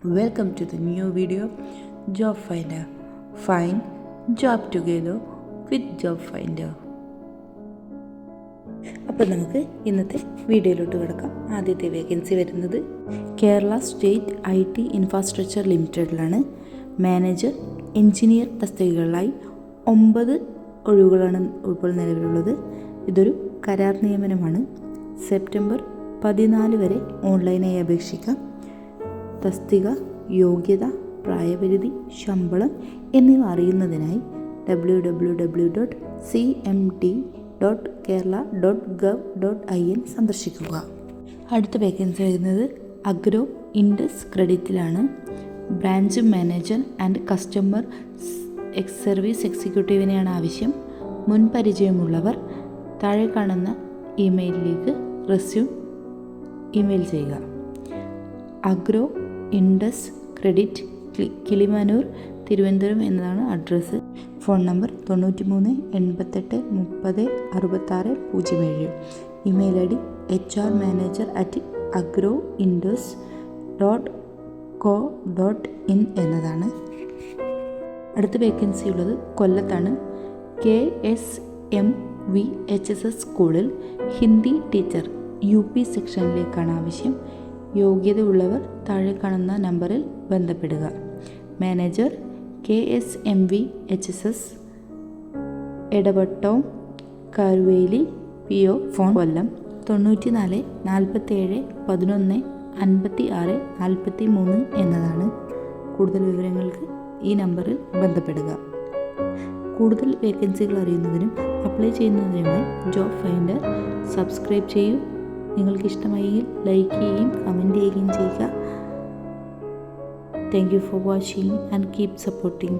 Welcome to the new video Job Finder. Find job together with Job Finder. അപ്പോൾ നമുക്ക് ഇന്നത്തെ വീഡിയോയിലോട്ട് കിടക്കാം. ആദ്യത്തെ വേക്കൻസി വരുന്നത് കേരള സ്റ്റേറ്റ് IT ഇൻഫ്രാസ്ട്രക്ചർ ലിമിറ്റഡിലാണ്. മാനേജർ എഞ്ചിനീയർ തസ്തികകളിലായി 9 ഒഴിവുകളാണ് ഇപ്പോൾ നിലവിലുള്ളത്. ഇതൊരു കരാർ നിയമനമാണ്. സെപ്റ്റംബർ 14 വരെ ഓൺലൈനായി അപേക്ഷിക്കാം. തസ്തിക, യോഗ്യത, പ്രായപരിധി, ശമ്പളം എന്നിവ അറിയുന്നതിനായി www.cmt.kerala.gov.in സന്ദർശിക്കുക. അടുത്ത വേക്കൻസി വരുന്നത് അഗ്രോ ഇൻഡസ് ക്രെഡിറ്റിലാണ്. Branch manager and customer service എക്സിക്യൂട്ടീവിനെയാണ് ആവശ്യം. മുൻപരിചയമുള്ളവർ താഴെ കാണുന്ന ഇമെയിലിലേക്ക് റെസ്യൂം ഇമെയിൽ ചെയ്യുക. Agro Indus credit, Kilimanoor, Thiruvananthapuram എന്നതാണ് address. Phone number 93 88 30 66 07. Email ID hrmanager@agroindus.co.in എന്നതാണ്. അടുത്ത വേക്കൻസി ഉള്ളത് കൊല്ലത്താണ്. KSMVHSS സ്കൂളിൽ ഹിന്ദി ടീച്ചർ UP സെക്ഷനിലേക്കാണ് ആവശ്യം. യോഗ്യതയുള്ളവർ താഴെ കാണുന്ന നമ്പറിൽ ബന്ധപ്പെടുക. Manager KSMVHSS, എടവട്ടം, Karuveli, PO. Phone കൊല്ലം 94 47 11 56 43 എന്നതാണ്. കൂടുതൽ വിവരങ്ങൾക്ക് ഈ നമ്പറിൽ ബന്ധപ്പെടുക. കൂടുതൽ വേക്കൻസികൾ അറിയുന്നതിനും അപ്ലൈ ചെയ്യുന്നതിനുമായി ജോബ് ഫൈൻഡർ സബ്സ്ക്രൈബ് ചെയ്യൂ. നിങ്ങൾക്ക് ഇഷ്ടമായെങ്കിൽ ലൈക്ക് ചെയ്യുകയും കമൻറ്റ് ചെയ്യുകയും ചെയ്യുക. Thank you for watching and keep supporting.